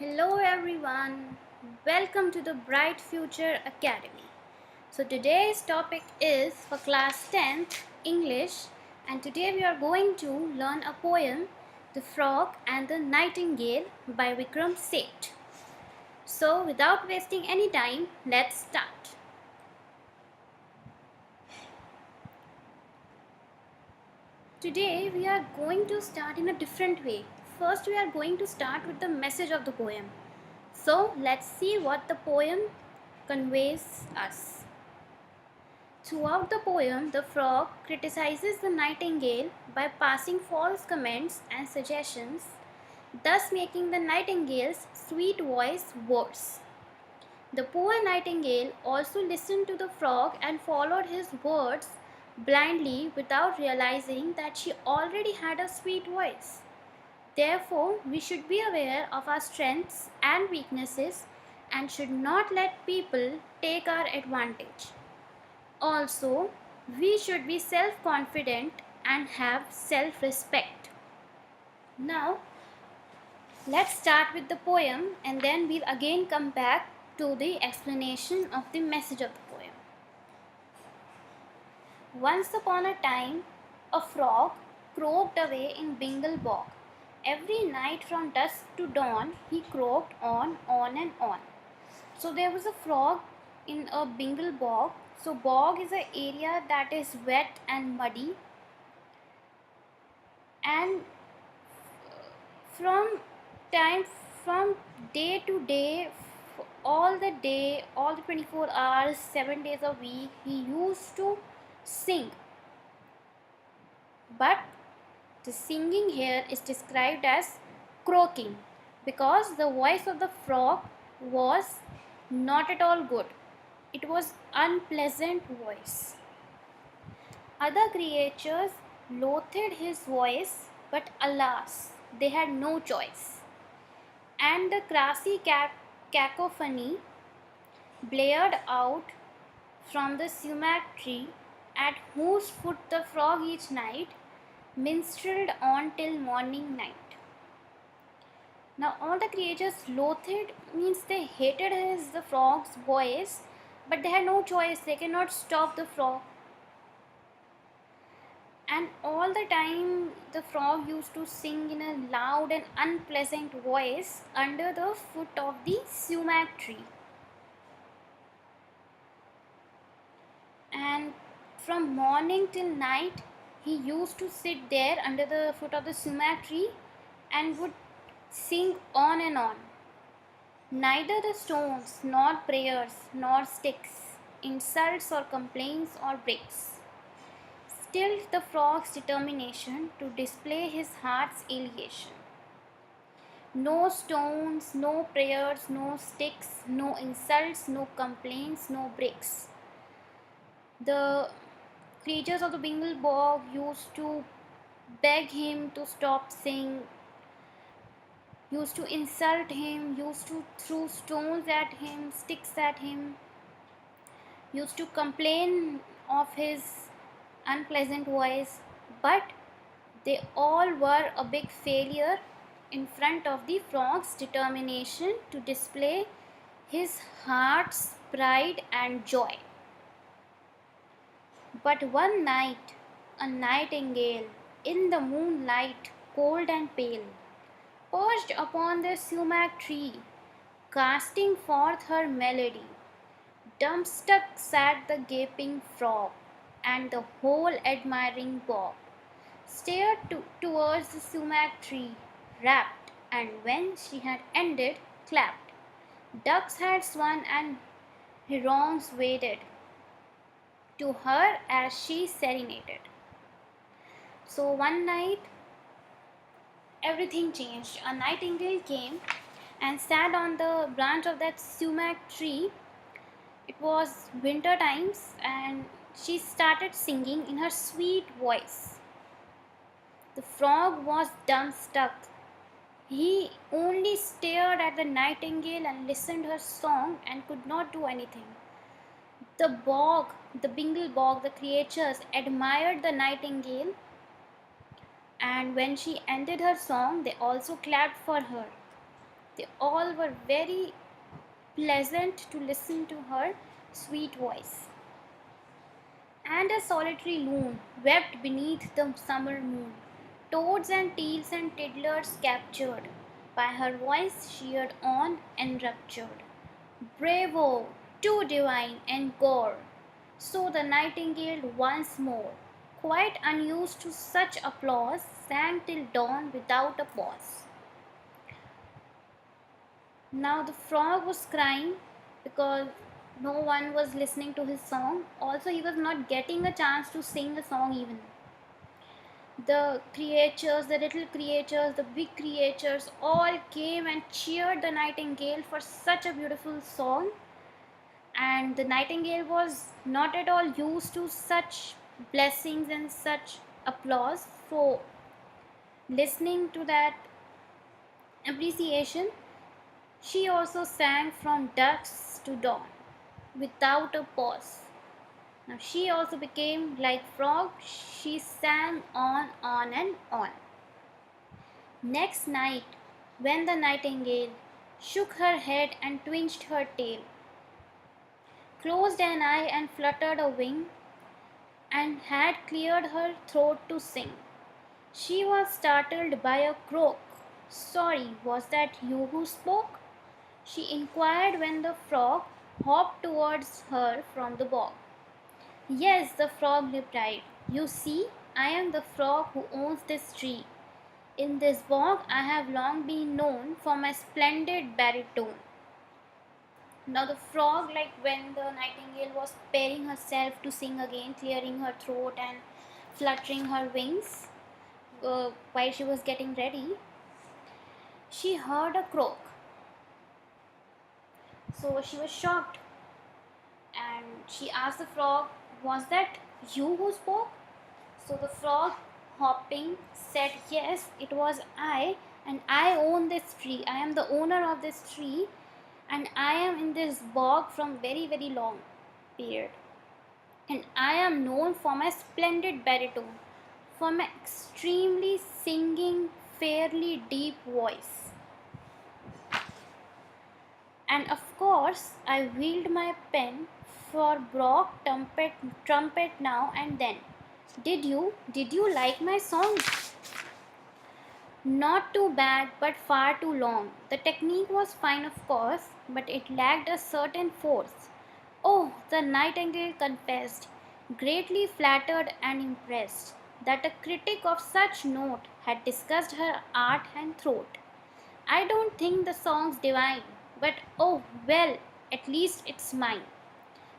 Hello everyone, welcome to the Bright Future Academy. So today's topic is for class 10th English, and today we are going to learn a poem, The Frog and the Nightingale by Vikram Seth. So without wasting any time, let's start. Today we are going to start in a different way. First we are going to start with the message of the poem. So let's see what the poem conveys us. Throughout the poem, the frog criticizes the nightingale by passing false comments and suggestions, thus making the nightingale's sweet voice worse. The poor nightingale also listened to the frog and followed his words blindly without realizing that she already had a sweet voice. Therefore, we should be aware of our strengths and weaknesses and should not let people take our advantage. Also, we should be self-confident and have self-respect. Now, let's start with the poem and then we'll again come back to the explanation of the message of the poem. Once upon a time, a frog croaked away in Bengal bog. Every night from dusk to dawn, he croaked on and on. So there was a frog in a Bengal bog. So bog is an area that is wet and muddy, and from time from day to day, all the 24 hours, 7 days a week, he used to sing. But the singing here is described as croaking because the voice of the frog was not at all good. It was unpleasant voice. Other creatures loathed his voice, but alas, they had no choice. And the grassy cacophony blared out from the sumac tree, at whose foot the frog each night minstrelled on till morning night. Now all the creatures loathed means they hated the frog's voice, but they had no choice. They cannot stop the frog. And all the time the frog used to sing in a loud and unpleasant voice under the foot of the sumac tree. And from morning till night he used to sit there under the foot of the sumac tree and would sing on and on. Neither the stones, nor prayers, nor sticks, insults or complaints or breaks, stilled the frog's determination to display his heart's elation. No stones, no prayers, no sticks, no insults, no complaints, no breaks. The creatures of the Bengal bog used to beg him to stop singing, used to insult him, used to throw stones at him, sticks at him, used to complain of his unpleasant voice, but they all were a big failure in front of the frog's determination to display his heart's pride and joy. But one night, a nightingale, in the moonlight, cold and pale, perched upon the sumac tree, casting forth her melody. Dumbstruck sat the gaping frog, and the whole admiring bog stared towards the sumac tree, rapt, and when she had ended, clapped. Ducks had swum and herons waded to her as she serenaded. So one night, everything changed. A nightingale came and sat on the branch of that sumac tree. It was winter times and she started singing in her sweet voice. The frog was dumbstruck. He only stared at the nightingale and listened her song and could not do anything. The bog, the Bengal bog, the creatures admired the nightingale, and when she ended her song, they also clapped for her. They all were very pleasant to listen to her sweet voice. And a solitary loon wept beneath the summer moon. Toads and teals and tiddlers captured by her voice sheared on and ruptured. Bravo, too divine and gore. So the nightingale once more, quite unused to such applause, sang till dawn without a pause. Now the frog was crying because no one was listening to his song. Also, he was not getting a chance to sing a song even. The creatures, the little creatures, the big creatures all came and cheered the nightingale for such a beautiful song. And the nightingale was not at all used to such blessings and such applause. So, listening to that appreciation, she also sang from dusk to dawn without a pause. Now she also became like frog, she sang on and on. Next night, when the nightingale shook her head and twitched her tail, closed an eye and fluttered a wing, and had cleared her throat to sing, she was startled by a croak. Sorry, was that you who spoke? She inquired when the frog hopped towards her from the bog. Yes, the frog replied. You see, I am the frog who owns this tree. In this bog, I have long been known for my splendid baritone. Now, the frog, like when the nightingale was preparing herself to sing again, clearing her throat and fluttering her wings while she was getting ready, she heard a croak. So she was shocked and she asked the frog, was that you who spoke? So the frog, hopping, said, yes, it was I, and I own this tree. I am the owner of this tree, and I am in this bog from very, very long period. And I am known for my splendid baritone, for my extremely singing, fairly deep voice. And of course, I wield my pen for brook, trumpet now and then. Did you like my song? Not too bad, but far too long. The technique was fine, of course, but it lacked a certain force. Oh, the nightingale confessed, greatly flattered and impressed, that a critic of such note had discussed her art and throat. I don't think the song's divine, but oh well, at least it's mine.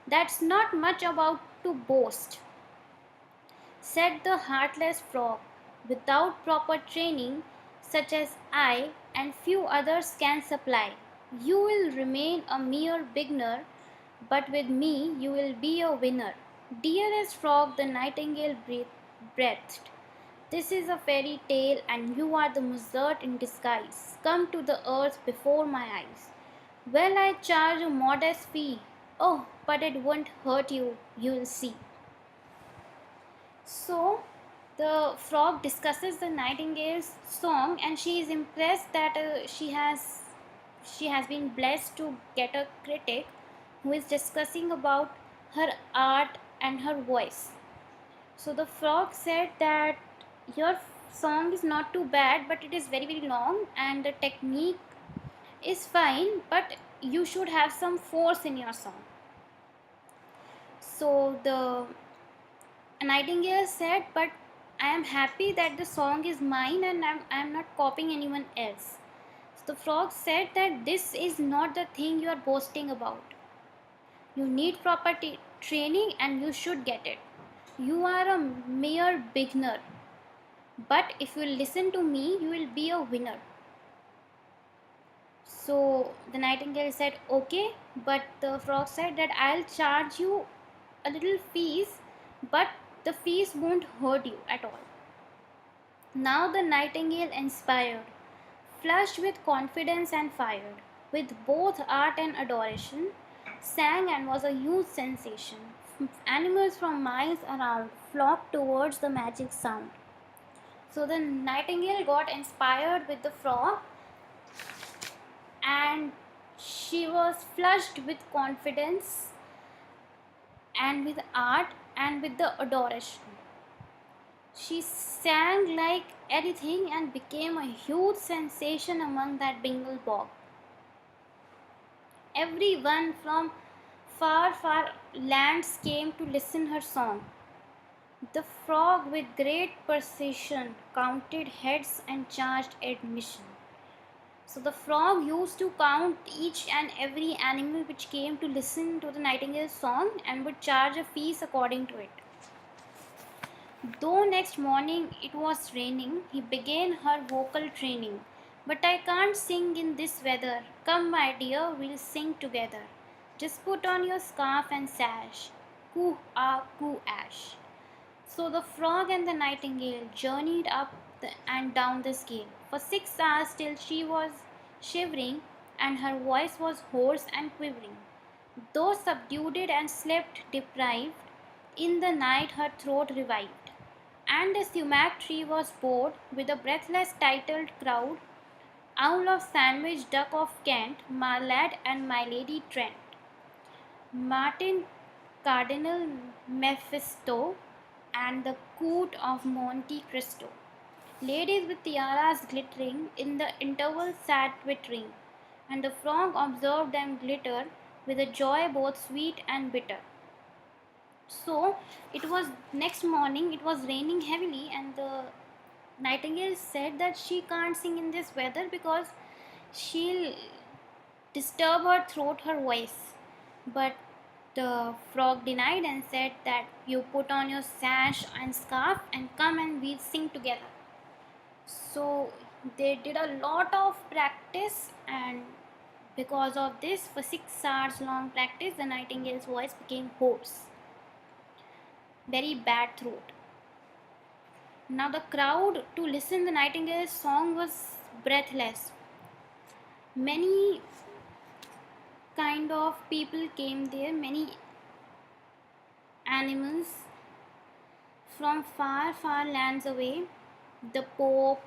That's not much about to boast, said the heartless frog. Without proper training, such as I and few others can supply, you will remain a mere beginner, but with me you will be a winner. Dearest frog, the nightingale breathed. This is a fairy tale, and you are the muzert in disguise, come to the earth before my eyes. Well, I charge a modest fee. Oh, but it won't hurt you, you will see. So, the frog discusses the nightingale's song, and she is impressed that she has been blessed to get a critic who is discussing about her art and her voice. So the frog said that your song is not too bad, but it is very, very long, and the technique is fine, but you should have some force in your song. So the nightingale said, but I am happy that the song is mine and I am not copying anyone else. So the frog said that this is not the thing you are boasting about. You need proper training and you should get it. You are a mere beginner, but if you listen to me, you will be a winner. So the nightingale said, okay, but the frog said that I'll charge you a little fees, but the fees won't hurt you at all. Now the nightingale, inspired, flushed with confidence and fired, with both art and adoration, sang and was a huge sensation. Animals from miles around flocked towards the magic sound. So the nightingale got inspired with the frog, She was flushed with confidence and with art and with the adoration. She sang like anything and became a huge sensation among that Bengal bog. Everyone from far, far lands came to listen her song. The frog, with great precision, counted heads and charged admission. So the frog used to count each and every animal which came to listen to the nightingale's song and would charge a fees according to it. Though next morning it was raining, he began her vocal training. But I can't sing in this weather. Come, my dear, we'll sing together. Just put on your scarf and sash. Coo ah coo ash. So the frog and the nightingale journeyed up and down the scale for 6 hours till she was shivering and her voice was hoarse and quivering. Though subdued and slept deprived, in the night her throat revived. And the sumac tree was bored with a breathless titled crowd, Owl of Sandwich, Duck of Kent, my lad and my lady Trent, Martin Cardinal Mephisto, and the Court of Monte Cristo. Ladies with tiaras glittering in the interval sat twittering, and the frog observed them glitter with a joy both sweet and bitter. So it was next morning, it was raining heavily, and the nightingale said that she can't sing in this weather because she'll disturb her throat, her voice. But the frog denied and said that you put on your sash and scarf and come and we'll sing together. So they did a lot of practice, and because of this, for 6 hours long practice, the nightingale's voice became hoarse, very bad throat. Now the crowd to listen the nightingale's song was breathless. Many kind of people came there, many animals from far, far lands away. The Pope,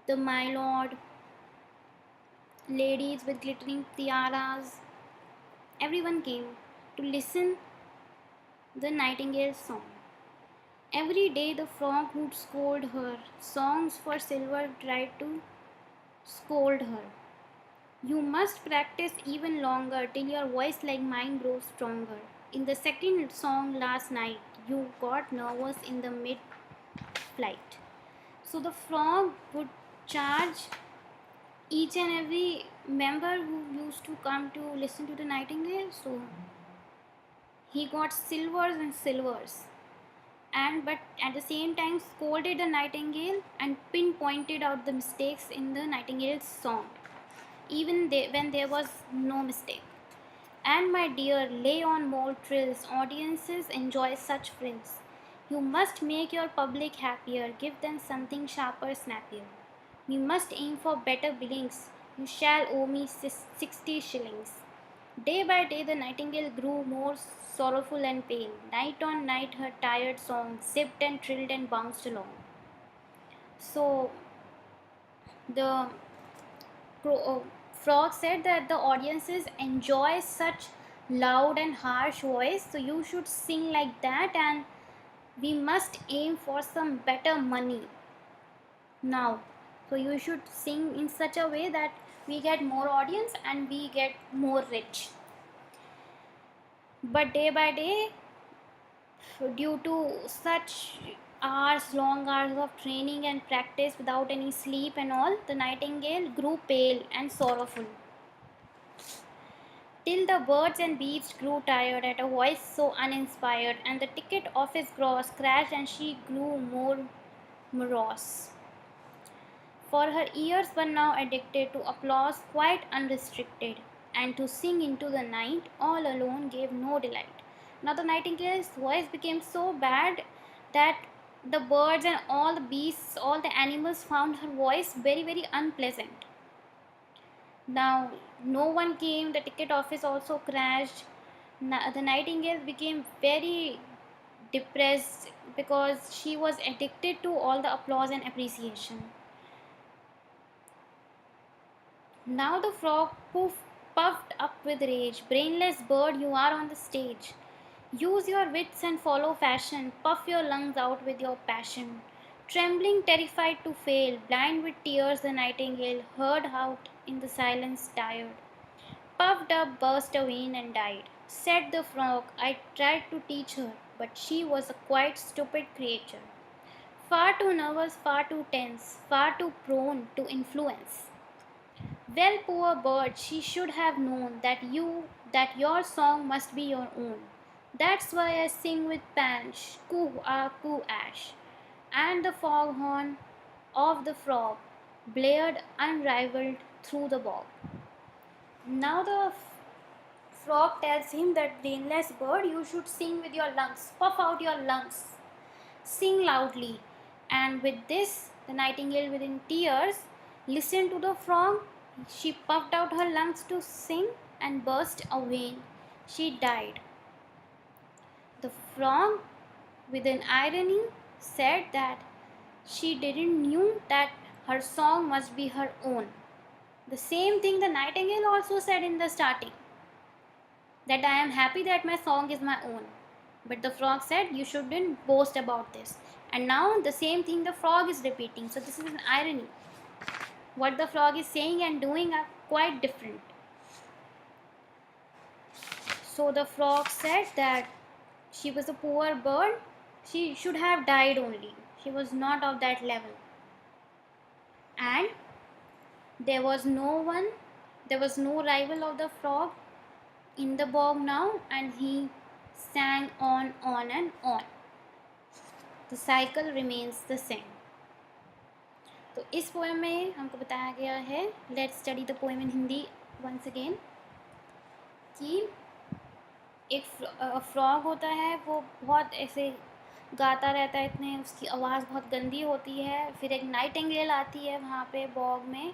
the My Lord, ladies with glittering tiaras, everyone came to listen the nightingale's song. Every day the frog would scold her. Songs for Silver tried to scold her. You must practice even longer till your voice like mine grows stronger. In the second song last night, you got nervous in the mid flight. So the frog would charge each and every member who used to come to listen to the nightingale. So he got silvers and silvers, and but at the same time scolded the nightingale and pinpointed out the mistakes in the nightingale's song, even when there was no mistake. And my dear, lay on more trills, audiences enjoy such frills. You must make your public happier, give them something sharper, snappier. We must aim for better billings, you shall owe me 60 shillings. Day by day the nightingale grew more sorrowful and pale. Night on night her tired song zipped and trilled and bounced along. So the frog said that the audiences enjoy such loud and harsh voice, so you should sing like that, and we must aim for some better money now. So you should sing in such a way that we get more audience and we get more rich. But day by day, due to such long hours of training and practice without any sleep and all, the nightingale grew pale and sorrowful, till the birds and beasts grew tired at a voice so uninspired, and the ticket office gross crashed and she grew more morose. For her ears were now addicted to applause quite unrestricted, and to sing into the night all alone gave no delight. Now the nightingale's voice became so bad that the birds and all the beasts, all the animals found her voice very, very unpleasant. Now no one came, the ticket office also crashed. The nightingale became very depressed because she was addicted to all the applause and appreciation. Now the frog, poof, puffed up with rage. Brainless bird, you are on the stage. Use your wits and follow fashion. Puff your lungs out with your passion. Trembling, terrified to fail, blind with tears, the nightingale heard out in the silence tired. Puffed up, burst a vein and died. Said the frog, I tried to teach her, but she was a quite stupid creature. Far too nervous, far too tense, far too prone to influence. Well, poor bird, she should have known that your song must be your own. That's why I sing with panch, coo ah coo ash. And the foghorn of the frog blared unrivaled through the bog. Now the frog tells him that brainless bird, you should sing with your lungs, puff out your lungs, sing loudly. And with this, the nightingale, within tears, listened to the frog. She puffed out her lungs to sing and burst a vein. She died. The frog, with an irony, said that she didn't knew that her song must be her own. The same thing the nightingale also said in the starting, that I am happy that my song is my own. But the frog said, you shouldn't boast about this. And now the same thing the frog is repeating. So this is an irony. What the frog is saying and doing are quite different. So the frog said that she was a poor bird. She should have died only. She was not of that level. And there was no rival of the frog in the bog now, and he sang on and on. The cycle remains the same. तो इस poem में हमको बताया गया है, let's study the poem in Hindi once again, कि एक frog होता है, वो बहुत ऐसे गाता रहता है, इतने उसकी आवाज़ बहुत गंदी होती है. फिर एक नाइटिंगेल आती है वहाँ पे बॉग में.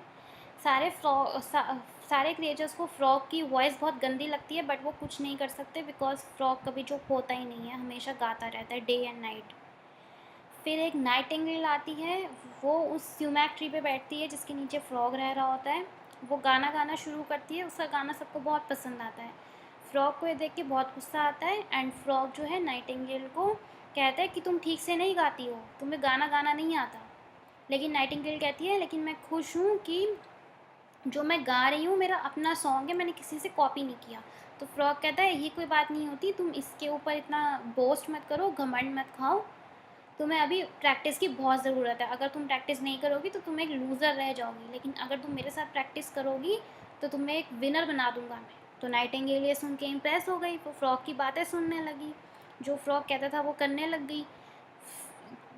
सारे क्रिएचर्स को फ्रॉग की वॉइस बहुत गंदी लगती है, बट वो कुछ नहीं कर सकते बिकॉज फ्रॉग कभी चुप होता ही नहीं है, हमेशा गाता रहता है डे एंड नाइट. फिर एक नाइटिंगेल आती है, वो उस स्यूमैक ट्री पे बैठती है जिसके नीचे फ्रॉग रह रहा होता है. वो गाना शुरू करती है, उसका गाना सबको बहुत पसंद आता है. फ्रॉग को ये देख के बहुत गुस्सा आता है, एंड फ्रॉग जो है नाइटिंगेल को कहता है कि तुम ठीक से नहीं गाती हो, तुम्हें गाना नहीं आता. लेकिन नाइटिंगेल कहती है, लेकिन मैं खुश हूँ कि जो मैं गा रही हूँ मेरा अपना सॉन्ग है, मैंने किसी से कॉपी नहीं किया. तो फ्रॉग कहता है, ये कोई बात नहीं होती, तुम इसके ऊपर इतना बोस्ट मत करो, घमंड मत खाओ, तुम्हें अभी प्रैक्टिस की बहुत ज़रूरत है. अगर तुम प्रैक्टिस नहीं करोगी तो तुम एक लूज़र रह जाओगी, लेकिन अगर तुम मेरे साथ प्रैक्टिस करोगी तो तुम्हें एक विनर बना दूंगा मैं. तो नाइटिंगेल ये सुन के इम्प्रेस हो गई, वो फ्रॉग की बातें सुनने लगी, जो फ्रॉग कहता था वो करने लग गई.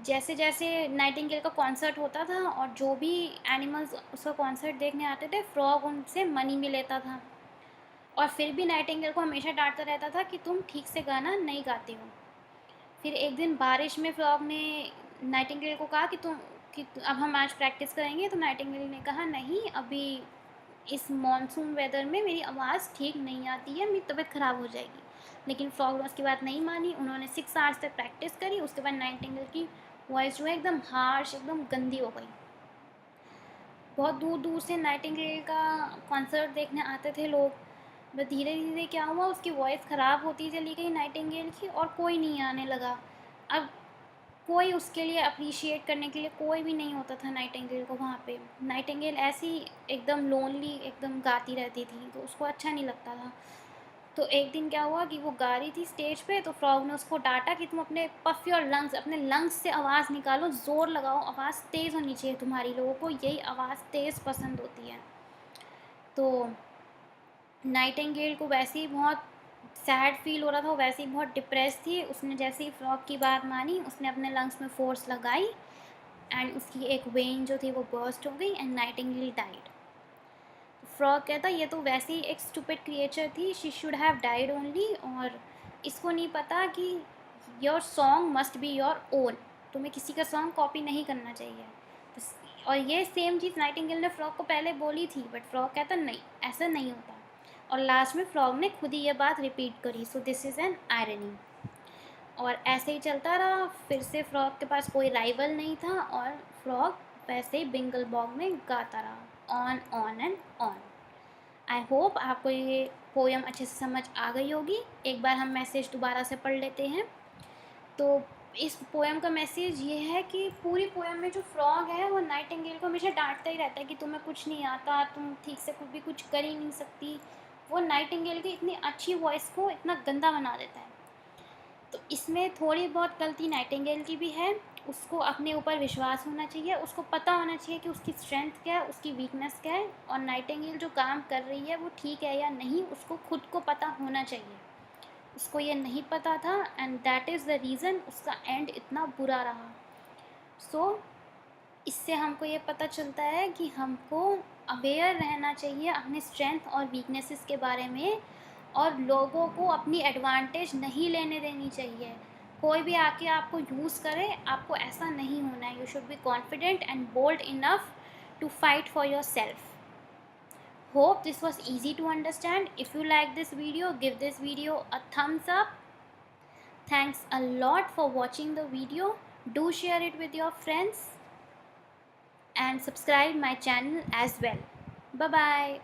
जैसे जैसे नाइटिंगेल का कॉन्सर्ट होता था और जो भी एनिमल्स उसका कॉन्सर्ट देखने आते थे, फ्रॉग उनसे मनी भी लेता था. और फिर भी नाइटिंगेल को हमेशा डांटता रहता था कि तुम ठीक से गाना नहीं गाते हो. फिर एक दिन बारिश में फ्रॉग ने नाइटिंगेल को कहा कि अब हम आज प्रैक्टिस करेंगे. तो नाइटिंगेल ने कहा, नहीं, अभी इस मॉनसून वेदर में मेरी आवाज़ ठीक नहीं आती है, मेरी तबीयत ख़राब हो जाएगी. लेकिन फ्रॉग ने उसकी बात नहीं मानी. उन्होंने 6 आवर्स तक प्रैक्टिस करी. उसके बाद नाइटिंगेल की वॉइस जो है एकदम हार्श, एकदम गंदी हो गई. बहुत दूर दूर से नाइटिंगेल का कॉन्सर्ट देखने आते थे लोग. बस धीरे धीरे क्या हुआ, उसकी वॉइस ख़राब होती चली गई नाइटिंगेल की, और कोई नहीं आने लगा. अब कोई उसके लिए अप्रिशिएट करने के लिए कोई भी नहीं होता था नाइटिंगेल को वहाँ पे. नाइटिंगेल ऐसी एकदम लोनली एकदम गाती रहती थी, तो उसको अच्छा नहीं लगता था. तो एक दिन क्या हुआ कि वो गा रही थी स्टेज पे, तो फ्रॉग ने उसको डांटा कि तुम अपने पफ योर लंग्स, अपने लंग्स से आवाज़ निकालो, ज़ोर लगाओ, आवाज़ तेज़ होनी चाहिए तुम्हारी, लोगों को यही आवाज़ तेज़ पसंद होती है. तो नाइटिंगेल को वैसे ही बहुत सैड फील हो रहा था, वैसे ही बहुत डिप्रेस थी. उसने जैसे ही फ्रॉग की बात मानी, उसने अपने लंग्स में फोर्स लगाई, एंड उसकी एक वेन जो थी वो बर्स्ट हो गई, एंड नाइटिंगेल डाइड. फ्रॉग कहता, ये तो वैसे ही एक स्टूपिड क्रिएचर थी, she should have died only, और इसको नहीं पता कि your song must be your own, तुम्हें किसी का सॉन्ग कॉपी नहीं करना चाहिए. और ये सेम चीज़ नाइटिंगेल ने फ्रॉग को पहले बोली थी, बट फ्रॉग कहता नहीं, ऐसा नहीं होता. और लास्ट में फ्रॉग ने खुद ही ये बात रिपीट करी. So this is an irony. और ऐसे ही चलता रहा. फिर से फ्रॉग के पास कोई राइवल नहीं था, और फ्रॉग वैसे ही बिंगल बॉग में गाता रहा, on and on. I I hope आपको ये पोएम अच्छे से समझ आ गई होगी। एक बार हम मैसेज दोबारा से पढ़ लेते हैं। तो इस पोएम का मैसेज ये है कि पूरी पोएम में जो फ्रॉग है वो नाइटिंगेल को हमेशा डांटता ही रहता है कि तुम्हें कुछ नहीं आता, तुम ठीक से कुछ कर ही नहीं सकती। वो नाइटिंगेल की इतनी अच्छी वॉइस को इतना गंदा बना देता है। तो इसमें थोड़ी बहुत गलती नाइटिंगेल की भी है। उसको अपने ऊपर विश्वास होना चाहिए, उसको पता होना चाहिए कि उसकी स्ट्रेंथ क्या है, उसकी वीकनेस क्या है, और नाइटिंगेल जो काम कर रही है वो ठीक है या नहीं, उसको खुद को पता होना चाहिए। उसको ये नहीं पता था and that is the reason उसका एंड इतना बुरा रहा। इससे हमको ये पता चलता है कि हमको अवेयर रहना चाहिए अपने स्ट्रेंथ और वीकनेसेस के बारे में, और लोगों को अपनी एडवांटेज नहीं लेने देनी चाहिए। कोई भी आके आपको यूज़ करे, आपको ऐसा नहीं होना है। You should be confident and bold enough to fight for yourself. Hope this was easy to understand. If you like this video, give this video a thumbs up. Thanks a lot for watching the video. Do share it with your friends and subscribe my channel as well. Bye bye.